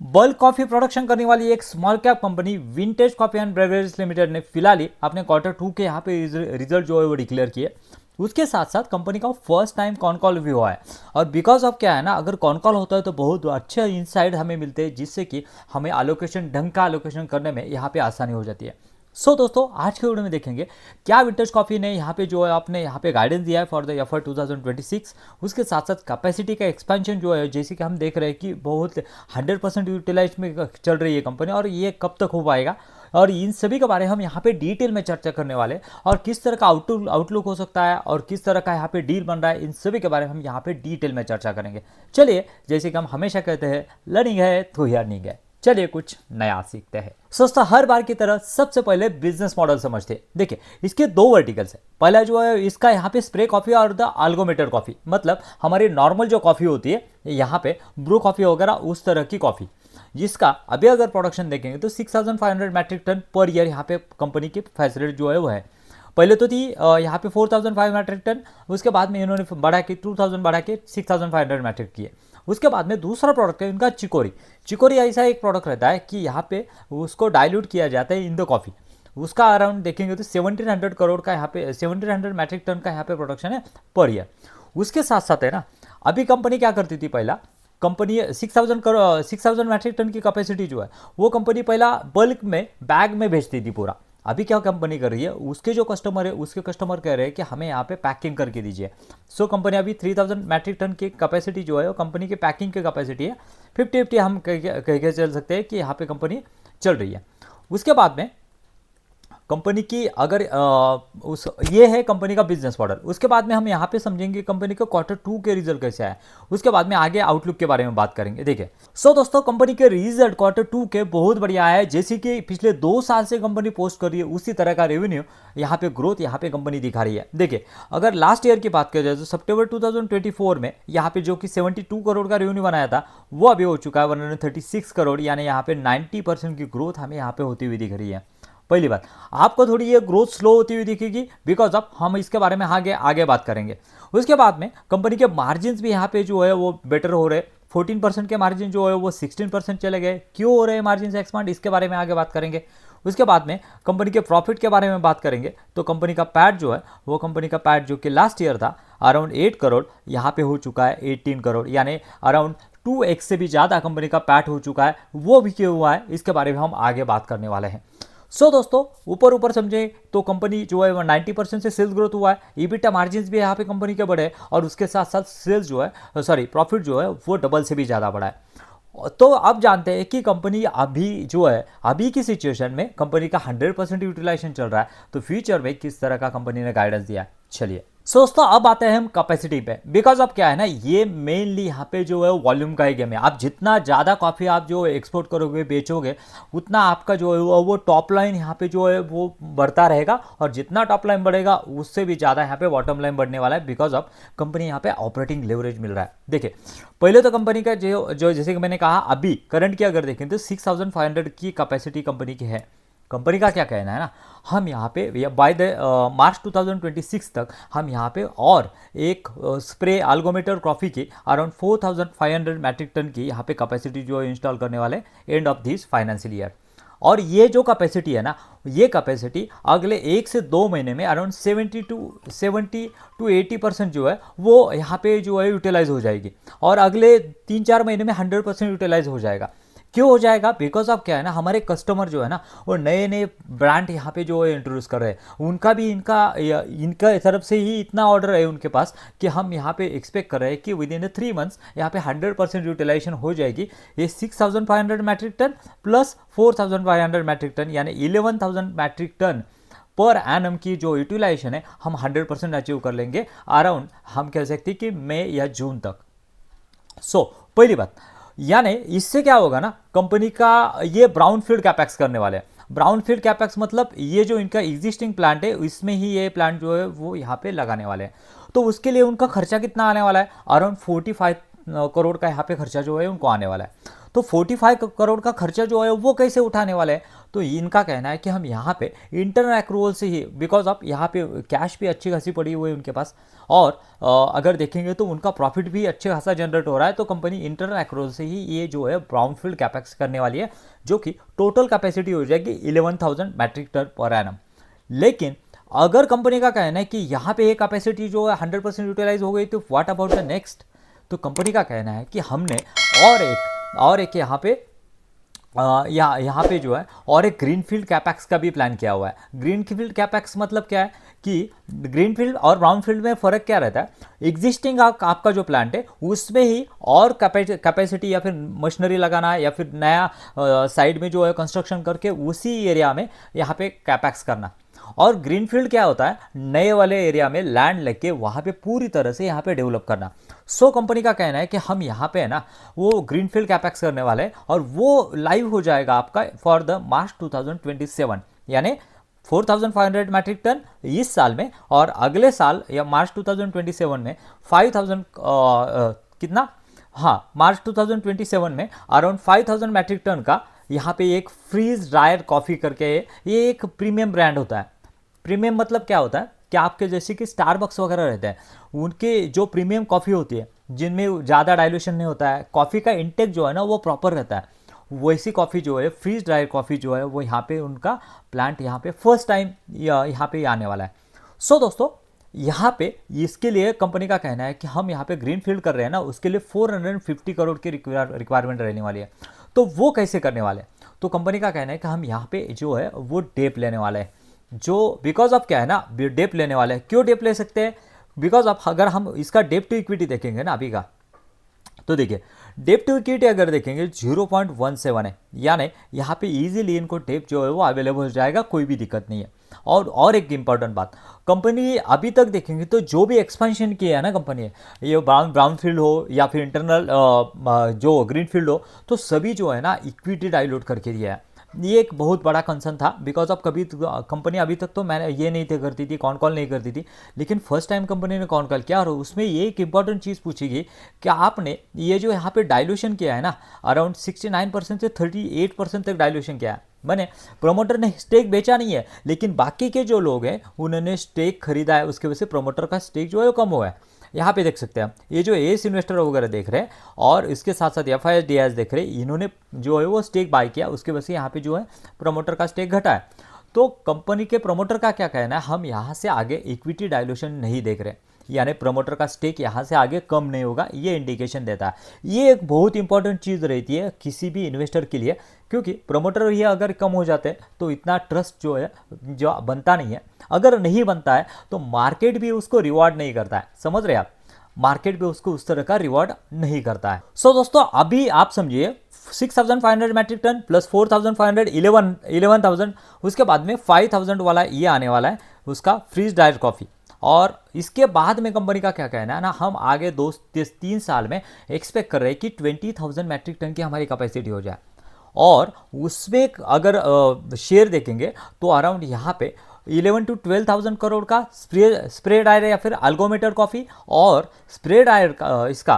Bulk coffee production करने वाली एक small cap company vintage coffee and beverage limited ने फिलहाल ही अपने क्वार्टर 2 के यहाँ पे रिजल्ट जो है वो डिक्लेयर किए। उसके साथ साथ कंपनी का फर्स्ट टाइम कॉन कॉल भी हुआ है। और बिकॉज ऑफ क्या है ना, अगर कॉन कॉल होता है तो बहुत अच्छे इनसाइड हमें मिलते हैं, जिससे कि हमें एलोकेशन ढंग का एलोकेशन करने में यहाँ पे आसानी हो जाती है। दोस्तों, आज के वीडियो में देखेंगे क्या विंटेज कॉफी ने यहाँ पे जो है आपने यहाँ पे गाइडेंस दिया है फॉर द ईयर 2026। उसके साथ साथ कैपेसिटी का एक्सपेंशन जो है, जैसे कि हम देख रहे हैं कि बहुत 100% यूटिलाइज में चल रही है कंपनी, और ये कब तक हो पाएगा, और इन सभी के बारे में हम यहाँ पे डिटेल में चर्चा करने वाले, और किस तरह का आउटलुक हो सकता है और किस तरह का यहाँ पे डील बन रहा है, इन सभी के बारे में हम यहाँ पे डिटेल में चर्चा करेंगे। चलिए, जैसे कि हम हमेशा कहते हैं, लर्निंग है तो अर्निंग है। चलिए कुछ नया सीखते हैं। दोस्तों, हर बार की तरह सबसे पहले बिजनेस मॉडल समझते हैं। देखिए, इसके दो वर्टिकल्स है। पहला जो है इसका यहाँ पे स्प्रे कॉफी और द अल्गोमेटेड कॉफी, मतलब हमारी नॉर्मल जो कॉफी होती है यहाँ पे ब्रू कॉफी वगैरह, उस तरह की कॉफी, जिसका अभी अगर प्रोडक्शन देखेंगे तो 6500 मैट्रिक टन पर ईयर यहाँ पे कंपनी की फैसिलिटी जो है वो है। पहले तो थी यहाँ पे 4500 मैट्रिक टन, उसके बाद में इन्होंने बढ़ा के 2000 बढ़ा के 6500 मैट्रिक किए। उसके बाद में दूसरा प्रोडक्ट है इनका चिकोरी। चिकोरी ऐसा एक प्रोडक्ट रहता है कि यहाँ पे उसको डाइल्यूट किया जाता है इन द कॉफ़ी। उसका अराउंड देखेंगे तो 1700 करोड़ का यहाँ पे 1700 मैट्रिक टन का यहाँ पे प्रोडक्शन है पर ईयर। उसके साथ साथ है ना, अभी कंपनी क्या करती थी, पहला कंपनी 6000 मैट्रिक टन की कैपेसिटी जो है वो कंपनी पहला बल्क में बैग में भेजती थी पूरा। अभी क्या कंपनी कर रही है, उसके जो कस्टमर है उसके कस्टमर कह रहे हैं कि हमें यहाँ पे पैकिंग करके दीजिए। कंपनी अभी 3000 मैट्रिक टन की कैपेसिटी जो है वो कंपनी की पैकिंग की कैपेसिटी है। 50-50 हम कह के चल सकते हैं कि यहाँ पे कंपनी चल रही है। उसके बाद में कंपनी की अगर ये है कंपनी का बिजनेस मॉडल। उसके बाद में हम यहाँ पे समझेंगे कंपनी का क्वार्टर 2 के रिजल्ट कैसे आए। उसके बाद में आगे आउटलुक के बारे में बात करेंगे। देखिए, दोस्तों, कंपनी के रिजल्ट क्वार्टर 2 के बहुत बढ़िया है। जैसे कि पिछले 2 साल से कंपनी पोस्ट कर रही है, उसी तरह का रेवेन्यू यहाँ पे ग्रोथ यहाँ पे कंपनी दिखा रही है। देखिए, अगर लास्ट ईयर की बात करें जाए तो सितंबर 2024 में यहाँ पे जो कि 72 करोड़ का रेवेन्यू बनाया था, वो अभी हो चुका है 136 करोड़, यानी यहाँ पे 90% की ग्रोथ हमें यहाँ पे होती हुई दिख रही है। पहली बात, आपको थोड़ी ये ग्रोथ स्लो होती हुई दिखेगी बिकॉज ऑफ, हम इसके बारे में आगे बात करेंगे। उसके बाद में कंपनी के मार्जिन भी यहाँ पे जो है वो बेटर हो रहे। 14% के मार्जिन जो है वो 16% चले गए। क्यों हो रहे हैं मार्जिन से एक्सपांड, इसके बारे में आगे बात करेंगे। उसके बाद में कंपनी के प्रॉफिट के बारे में बात करेंगे तो कंपनी का पैट जो है वो कंपनी का पैट जो कि लास्ट ईयर था अराउंड 8 करोड़, यहाँ पे हो चुका है 18 करोड़, यानी अराउंड 2x से भी ज़्यादा कंपनी का पैट हो चुका है। वो भी क्यों हुआ है, इसके बारे में हम आगे बात करने वाले हैं। दोस्तों, ऊपर समझे तो कंपनी जो है वो 90% से सेल्स ग्रोथ हुआ है। ईबिटा मार्जिन्स भी यहाँ पे कंपनी के बढ़े, और उसके साथ साथ सेल्स जो है प्रॉफिट जो है वो डबल से भी ज़्यादा बढ़ा है। तो अब जानते हैं कि कंपनी अभी जो है, अभी की सिचुएशन में कंपनी का 100% यूटिलाइजेशन चल रहा है, तो फ्यूचर में किस तरह का कंपनी ने गाइडेंस दिया है। चलिए, दोस्तों, अब आते हैं हम कैपेसिटी पे। बिकॉज अब क्या है ना, ये मेनली यहाँ पे जो है वॉल्यूम का ही गेम है। आप जितना ज़्यादा कॉफ़ी आप जो एक्सपोर्ट करोगे, बेचोगे, उतना आपका जो है वो टॉप लाइन यहाँ पे जो है वो बढ़ता रहेगा, और जितना टॉप लाइन बढ़ेगा उससे भी ज़्यादा यहाँ पे बॉटम लाइन बढ़ने वाला है। बिकॉज ऑफ कंपनी यहाँ पे ऑपरेटिंग लेवरेज मिल रहा है। देखिए, पहले तो कंपनी का जो जैसे कि मैंने कहा, अभी करंट की अगर देखें तो 6500 की कैपेसिटी कंपनी की है। कंपनी का क्या कहना है ना, हम यहाँ पे बाय द मार्च 2026 तक हम यहाँ पे और एक स्प्रे अल्गोमेटर कॉफ़ी की अराउंड 4500 मैट्रिक टन की यहाँ पे कैपेसिटी जो इंस्टॉल करने वाले end of this financial year. और ये जो कैपेसिटी है ना, ये कैपेसिटी अगले 1 से 2 महीने में अराउंड 70 टू 80% जो है वो यहाँ पे जो है यूटिलाइज हो जाएगी, और अगले 3-4 महीने में 100% यूटिलाइज हो जाएगा। क्यों हो जाएगा, बिकॉज ऑफ क्या है ना, हमारे कस्टमर जो है ना वो नए नए ब्रांड यहाँ पे जो इंट्रोड्यूस कर रहे हैं, उनका भी इनका तरफ से ही इतना ऑर्डर है उनके पास कि हम यहाँ पे एक्सपेक्ट कर रहे हैं कि विद इन 3 मंथ्स यहाँ पे 100% यूटिलाइजेशन हो जाएगी। ये 6500 metric ton plus 4500 metric ton, यानी 11000 मैट्रिक टन पर एनम की जो यूटिलाइजेशन है हम 100% अचीव कर लेंगे अराउंड, हम कह सकते हैं कि मई या जून तक। पहली बात, यानी इससे क्या होगा ना, कंपनी का ये ब्राउन फील्ड कैपेक्स करने वाले हैं। ब्राउन फील्ड कैपेक्स मतलब ये जो इनका एग्जिस्टिंग प्लांट है इसमें ही ये प्लांट जो है वो यहाँ पे लगाने वाले हैं। तो उसके लिए उनका खर्चा कितना आने वाला है, अराउंड 45 करोड़ का यहाँ पे खर्चा जो है उनको आने वाला है। तो 45 करोड़ का खर्चा जो है वो कैसे उठाने वाले हैं? तो इनका कहना है कि हम यहाँ पे इंटरनल एक्रूवल से ही, बिकॉज ऑफ यहाँ पे कैश भी अच्छी खासी पड़ी हुई है उनके पास, और अगर देखेंगे तो उनका प्रॉफिट भी अच्छे खासा जनरेट हो रहा है, तो कंपनी इंटरनल एक्रूवल से ही ये जो है ब्राउनफील्ड कैपेक्स करने वाली है, जो कि टोटल कैपेसिटी हो जाएगी 11,000 मैट्रिक टन पर एनम। लेकिन अगर कंपनी का कहना है कि यहाँ पे ये कैपेसिटी जो है 100% यूटिलाइज हो गई, तो व्हाट अबाउट द नेक्स्ट? तो कंपनी का कहना है कि हमने और एक यहाँ पे यहाँ पे जो है और एक ग्रीनफील्ड कैपेक्स का भी प्लान किया हुआ है। ग्रीनफील्ड कैपेक्स मतलब क्या है कि ग्रीनफील्ड और ब्राउनफील्ड में फ़र्क क्या रहता है? एग्जिस्टिंग आपका जो प्लांट है उसमें ही और कैपेसिटी या फिर मशीनरी लगाना है, या फिर नया साइड में जो है कंस्ट्रक्शन करके उसी एरिया में यहाँ पे कैपेक्स करना। और ग्रीनफील्ड क्या होता है? नए वाले एरिया में लैंड लेके वहाँ पे पूरी तरह से यहाँ पे डेवलप करना। सो कंपनी का कहना है कि हम यहाँ पे है ना वो ग्रीनफील्ड कैपेक्स करने वाले हैं, और वो लाइव हो जाएगा आपका फॉर द मार्च 2027, यानी 4,500 मैट्रिक टन इस साल में, और अगले साल या मार्च 2027 में 5,000 कितना, हाँ मार्च 2027 में अराउंड 5,000 मैट्रिक टन का यहाँ पे एक फ्रीज ड्रायर कॉफ़ी करके, ये एक प्रीमियम ब्रांड होता है। प्रीमियम मतलब क्या होता है कि आपके जैसे कि स्टारबक्स वगैरह रहते हैं, उनके जो प्रीमियम कॉफ़ी होती है जिनमें ज़्यादा डाइल्यूशन नहीं होता है, कॉफ़ी का इंटेक जो है ना वो प्रॉपर रहता है, वैसी कॉफ़ी जो है फ्रीज ड्रायर कॉफ़ी जो है वो यहाँ पे उनका प्लांट यहाँ पे फर्स्ट टाइम यहाँ पे आने वाला है। सो दोस्तों यहाँ पे इसके लिए कंपनी का कहना है कि हम यहाँ पे ग्रीन फील्ड कर रहे हैं ना, उसके लिए 450 करोड़ की रिक्वायरमेंट रहने वाली है। तो वो कैसे करने वाले हैं? तो कंपनी का कहना है कि हम यहाँ पे जो है वो डेप लेने वाले हैं, जो बिकॉज ऑफ क्या है ना, डेप लेने वाले हैं। क्यों डेप ले सकते हैं? बिकॉज ऑफ अगर हम इसका डेप टू इक्विटी देखेंगे ना अभी का, तो देखिए डेप टू इक्विटी अगर देखेंगे 0.17 है, यानी यहाँ पे इजीली इनको डेप जो है वो अवेलेबल हो जाएगा, कोई भी दिक्कत नहीं है। और एक इंपॉर्टेंट बात, कंपनी अभी तक देखेंगे तो जो भी एक्सपेंशन किया है ना कंपनी है, ये ब्राउन फील्ड हो या फिर इंटरनल जो ग्रीन फील्ड हो, तो सभी जो है ना इक्विटी डाइल्यूट करके दिया है। ये एक बहुत बड़ा कंसर्न था, बिकॉज ऑफ कभी कंपनी अभी तक तो मैंने ये नहीं थे करती थी, कॉन कॉल नहीं करती थी, लेकिन फर्स्ट टाइम कंपनी ने कॉन कॉल किया, और उसमें ये एक इंपॉर्टेंट चीज़ पूछी गई कि आपने ये जो यहाँ पे डाइल्यूशन किया है ना, अराउंड 69% से 38% तक डाइल्यूशन किया है। मैंने प्रोमोटर ने स्टेक बेचा नहीं है, लेकिन बाकी के जो लोग हैं उन्होंने स्टेक खरीदा है, उसकी वजह से प्रोमोटर का स्टेक जो है वो कम हुआ है। यहाँ पे देख सकते हैं ये जो एस इन्वेस्टर वगैरह देख रहे हैं, और इसके साथ साथ FIS DIS देख रहे हैं, इन्होंने जो है वो स्टेक बाय किया, उसके वजह से यहाँ पे जो है प्रोमोटर का स्टेक घटा है। तो कंपनी के प्रोमोटर का क्या कहना है, हम यहाँ से आगे इक्विटी डाइल्यूशन नहीं देख रहे, यानी प्रोमोटर का स्टेक यहाँ से आगे कम नहीं होगा, ये इंडिकेशन देता है। ये एक बहुत इंपॉर्टेंट चीज़ रहती है किसी भी इन्वेस्टर के लिए, क्योंकि प्रोमोटर ये अगर कम हो जाते हैं तो इतना ट्रस्ट जो है जो बनता नहीं है। अगर नहीं बनता है तो मार्केट भी उसको रिवॉर्ड नहीं करता है, समझ रहे आप, मार्केट भी उसको उस तरह का रिवॉर्ड नहीं करता है। सो दोस्तों अभी आप समझिए 6,500 मैट्रिक टन प्लस 4,500 11,000, उसके बाद में 5,000 वाला ये आने वाला है उसका फ्रीज ड्रायर कॉफ़ी। और इसके बाद में कंपनी का क्या कहना है ना, हम आगे 2-3 साल में एक्सपेक्ट कर रहे हैं कि 20,000 मैट्रिक टन की हमारी कैपेसिटी हो जाए, और उसमें अगर शेयर देखेंगे तो अराउंड यहाँ पे 11 to 12,000 करोड़ का स्प्रे ड्रायर या फिर अल्गोमीटर कॉफ़ी, और स्प्रे ड्रायर का इसका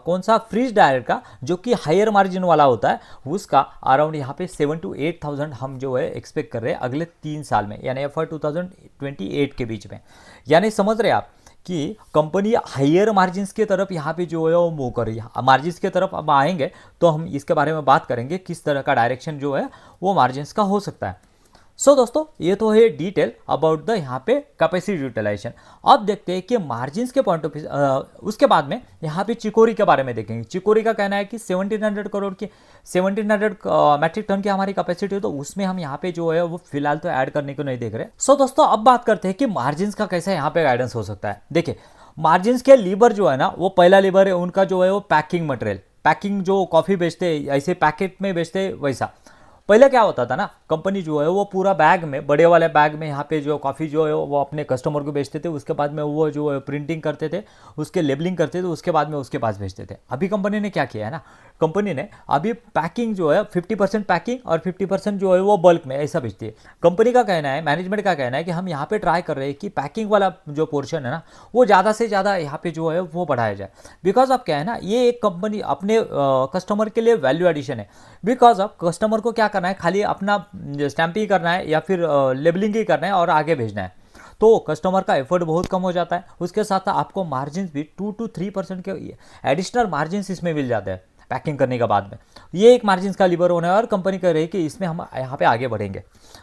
कौन सा फ्रीज ड्रायर का जो कि हायर मार्जिन वाला होता है, उसका अराउंड यहाँ पे 7 to 8,000 हम जो है एक्सपेक्ट कर रहे हैं अगले 3 साल में, यानी FY 2028 के बीच में। यानी समझ रहे आप कि कंपनी हायर मार्जिन्स की तरफ यहाँ पे जो है वो मूव कर रही है। मार्जिन्स की तरफ अब आएंगे तो हम इसके बारे में बात करेंगे किस तरह का डायरेक्शन जो है वो मार्जिन्स का हो सकता है। सो दोस्तों ये तो है डिटेल अबाउट द यहाँ पे कैपेसिटी यूटिलाइजेशन। अब देखते हैं कि मार्जिन्स के पॉइंट ऑफ व्यू, उसके बाद में यहाँ पे चिकोरी के बारे में देखेंगे। चिकोरी का कहना है कि 1700 करोड़ की 1700 मैट्रिक टन की हमारी कैपेसिटी है, तो उसमें हम यहाँ पे जो है वो फिलहाल तो ऐड करने को नहीं देख रहे। सो दोस्तों अब बात करते हैं कि मार्जिन्स का कैसे यहाँ पे गाइडेंस हो सकता है। देखिए मार्जिन्स के लीवर जो है ना, वो पहला लीवर है उनका जो है वो पैकिंग मटेरियल, पैकिंग जो कॉफ़ी बेचते ऐसे पैकेट में बेचते वैसा। पहले क्या होता था ना, कंपनी जो है वो पूरा बैग में, बड़े वाले बैग में यहाँ पे जो कॉफ़ी जो है वो अपने कस्टमर को बेचते थे, उसके बाद में वो जो प्रिंटिंग करते थे, उसके लेबलिंग करते थे, उसके बाद में उसके पास भेजते थे। अभी कंपनी ने क्या किया है ना, कंपनी ने अभी पैकिंग जो है 50% पैकिंग और 50% जो है वो बल्क में ऐसा बेचती है। कंपनी का कहना है, मैनेजमेंट का कहना है कि हम यहाँ पे ट्राई कर रहे हैं कि पैकिंग वाला जो पोर्शन है ना वो ज़्यादा से ज़्यादा यहाँ पे जो है वो बढ़ाया जाए। बिकॉज ऑफ क्या है ना, ये एक कंपनी अपने कस्टमर के लिए वैल्यू एडिशन है। बिकॉज ऑफ कस्टमर को क्या करना है, खाली अपना स्टैंपिंग करना है या फिर लेबलिंग ही करना है और आगे भेजना है, तो कस्टमर का एफर्ट बहुत कम हो जाता है। उसके साथ साथ आपको मार्जिन भी 2 to 3% के एडिशनल मार्जिन इसमें मिल जाते हैं पैकिंग करने के बाद में। ये एक मार्जिन का लीवर होना है और कंपनी कह रही है कि इसमें हम यहाँ पे आगे बढ़ेंगे।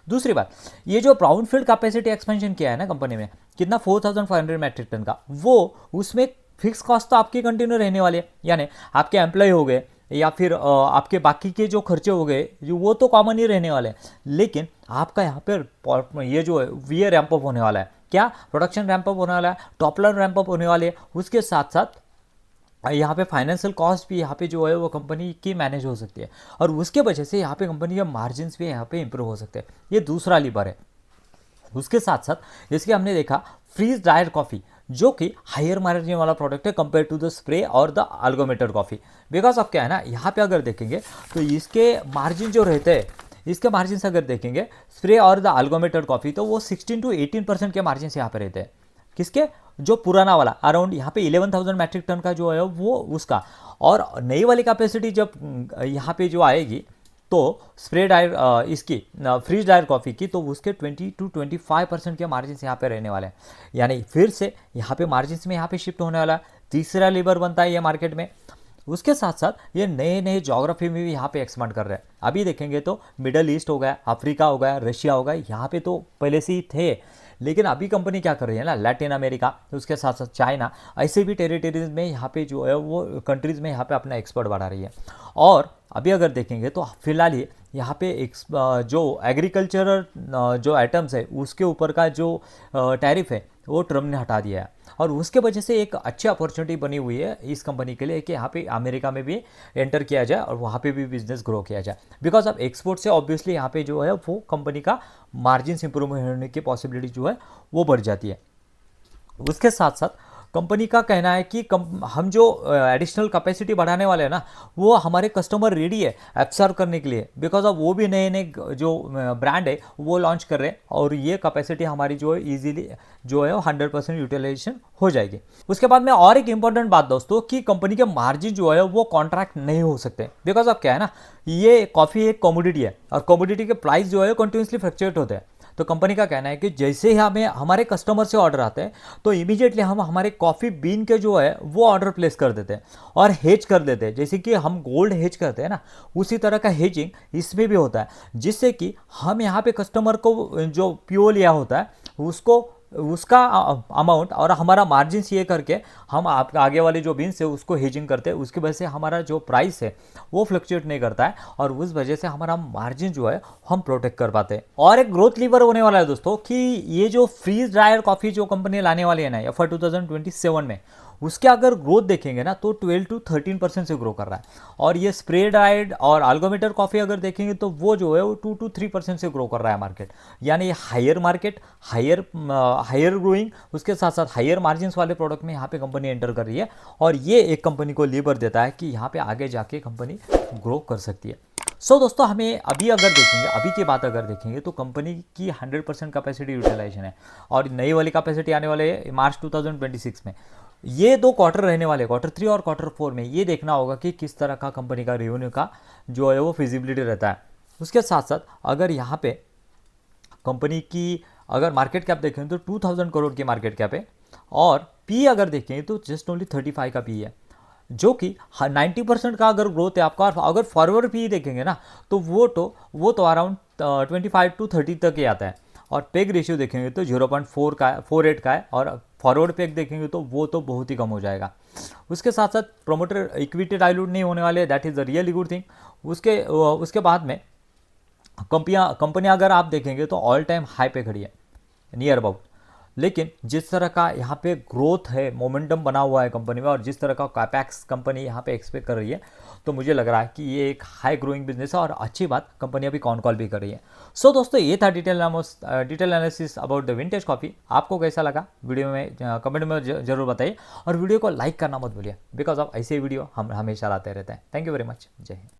दूसरी बात, ये जो ब्राउनफील्ड कैपेसिटी एक्सपेंशन किया है ना कंपनी में, कितना 4500 मैट्रिक टन का, वो उसमें फिक्स कॉस्ट तो आपकी कंटिन्यू रहने वाली है, यानी आपके एम्प्लॉय हो गए या फिर आपके बाकी के जो खर्चे हो गए जो वो तो कॉमन ही रहने वाले हैं, लेकिन आपका यहाँ पर ये जो है ये रैंप अप होने वाला है। क्या? प्रोडक्शन रैंप अप होने वाला है, टॉप लाइन रैंप अप होने वाले है। उसके साथ साथ यहाँ पे फाइनेंशियल कॉस्ट भी यहाँ पे जो है वो कंपनी की मैनेज हो सकती है और उसके वजह से यहाँ पे कंपनी के मार्जिन भी यहाँ पे इंप्रूव हो सकते हैं। ये दूसरा लीवर है। उसके साथ साथ जैसे कि हमने देखा फ्रीज ड्राइड कॉफ़ी, जो कि हायर मार्जिन वाला प्रोडक्ट है कंपेयर टू द स्प्रे और द अल्गोमेटेड कॉफ़ी। बिकॉज ऑफ क्या है ना, यहाँ पे अगर देखेंगे तो इसके मार्जिन जो रहते हैं, इसके मार्जिन अगर देखेंगे स्प्रे और द अल्गोमेटेड कॉफ़ी, तो वो 16 to 18% के मार्जिन यहाँ पे रहते हैं। किसके? जो पुराना वाला अराउंड यहाँ पे 11,000 मैट्रिक टन का जो है वो उसका, और नई वाली कैपेसिटी जब यहाँ पे जो आएगी तो स्प्रे ड्रायर इसकी फ्रीज ड्रायर कॉफ़ी की, तो उसके 20 to 25% के मार्जिन यहाँ पे रहने वाले हैं। यानी फिर से यहाँ पे मार्जिन में यहाँ पे शिफ्ट होने वाला है। तीसरा लीवर बनता है ये मार्केट में। उसके साथ साथ ये नए नए जोग्राफी में भी यहाँ पे एक्सपांड कर रहे हैं। अभी देखेंगे तो मिडल ईस्ट हो गया, अफ्रीका हो गया, रशिया हो गया, यहाँ पे तो पहले से ही थे, लेकिन अभी कंपनी क्या कर रही है ना, लैटिन अमेरिका, उसके साथ साथ चाइना, ऐसे भी टेरिटरीज में यहाँ पे जो है वो कंट्रीज़ में यहाँ पे अपना एक्सपर्ट बढ़ा रही है। और अभी अगर देखेंगे तो फिलहाल ही यहाँ पे जो एग्रीकल्चरल जो आइटम्स है उसके ऊपर का जो टैरिफ है वो ट्रम्प ने हटा दिया है, और उसके वजह से एक अच्छी अपॉर्चुनिटी बनी हुई है इस कंपनी के लिए कि यहाँ पे अमेरिका में भी एंटर किया जाए और वहाँ पे भी बिजनेस ग्रो किया जाए। बिकॉज ऑफ एक्सपोर्ट से ऑब्वियसली यहाँ पे जो है वो कंपनी का मार्जिन इंप्रूवमेंट होने की पॉसिबिलिटी जो है वो बढ़ जाती है। उसके साथ साथ कंपनी का कहना है कि हम जो एडिशनल कैपेसिटी बढ़ाने वाले हैं ना, वो हमारे कस्टमर रेडी है एब्सॉर्ब करने के लिए। बिकॉज ऑफ वो भी नए नए जो ब्रांड है वो लॉन्च कर रहे हैं, और ये कैपेसिटी हमारी जो है ईजिली जो है 100% यूटिलाइजेशन हो जाएगी। उसके बाद में और एक इंपॉर्टेंट बात दोस्तों, कि कंपनी के मार्जिन जो है वो कॉन्ट्रैक्ट नहीं हो सकते। बिकॉज ऑफ क्या है ना, ये कॉफ़ी एक कमोडिटी है और कमोडिटी के प्राइस जो है कंटिन्यूसली फ्लक्चुएट होते हैं। तो कंपनी का कहना है कि जैसे ही हमें हमारे कस्टमर से ऑर्डर आते हैं तो इमीडिएटली हम हमारे कॉफ़ी बीन के जो है वो ऑर्डर प्लेस कर देते हैं और हेज कर देते हैं। जैसे कि हम गोल्ड हेज करते हैं ना, उसी तरह का हेजिंग इसमें भी होता है, जिससे कि हम यहाँ पे कस्टमर को जो पीओ लिया होता है उसका अमाउंट और हमारा मार्जिन ये करके हम आप आगे वाले जो बीन्स है उसको हेजिंग करते हैं। उसकी वजह से हमारा जो प्राइस है वो फ्लक्चुएट नहीं करता है, और उस वजह से हमारा मार्जिन जो है हम प्रोटेक्ट कर पाते हैं। और एक ग्रोथ लीवर होने वाला है दोस्तों, कि ये जो फ्रीज ड्रायर कॉफ़ी जो कंपनी लाने वाली है ना या 2027 में, उसके अगर ग्रोथ देखेंगे ना तो 12 to 13% से ग्रो कर रहा है। और ये स्प्रे ड्राइड और अल्गोमीटर कॉफ़ी अगर देखेंगे तो वो जो है वो 2 to 3% से ग्रो कर रहा है मार्केट। यानी हायर मार्केट, हायर ग्रोइंग, उसके साथ साथ हायर मार्जिन वाले प्रोडक्ट में यहाँ पे कंपनी एंटर कर रही है, और ये एक कंपनी को लीवर देता है कि यहाँ पे आगे जाके कंपनी ग्रो कर सकती है। दोस्तों हमें अभी अगर देखेंगे, अभी की बात अगर देखेंगे तो कंपनी की 100% कैपेसिटी यूटिलाइजेशन है, और नई वाली कैपेसिटी आने वाले है मार्च 2026 में। ये 2 क्वार्टर रहने वाले, Q3 और Q4 में ये देखना होगा कि किस तरह का कंपनी का रेवेन्यू का जो है वो फिजिबिलिटी रहता है। उसके साथ साथ अगर यहाँ पे कंपनी की अगर मार्केट कैप देखें तो 2000 करोड़ की मार्केट कैप है, और पी अगर देखें तो जस्ट ओनली 35 का पी है, जो कि 90% का अगर ग्रोथ है आपका। अगर फॉरवर्ड पी देखेंगे ना तो वो तो अराउंड 25 to 30 तक ही आता है, और पेग रेशियो देखेंगे तो 0.48 का है, और फॉरवर्ड पेग देखेंगे तो वो तो बहुत ही कम हो जाएगा। उसके साथ साथ प्रोमोटर इक्विटी डाइल्यूट नहीं होने वाले, that is a really good thing. उसके बाद में कंपनियाँ अगर आप देखेंगे तो ऑल टाइम हाई पे खड़ी है, नियर अबाउट लेकिन जिस तरह का यहाँ पे ग्रोथ है, मोमेंटम बना हुआ है कंपनी में, और जिस तरह का कैपेक्स कंपनी यहाँ पे एक्सपेक्ट कर रही है, तो मुझे लग रहा है कि ये एक हाई ग्रोइंग बिजनेस है और अच्छी बात कंपनी अभी कॉन कॉल भी कर रही है। सो दोस्तों, ये था detail analysis about the vintage coffee. आपको कैसा लगा वीडियो में कमेंट में जरूर बताइए, और वीडियो को लाइक करना मत भूलिए, बिकॉज ऑफ ऐसे वीडियो हम हमेशा लाते रहते हैं। Thank you very much. जय हिंद।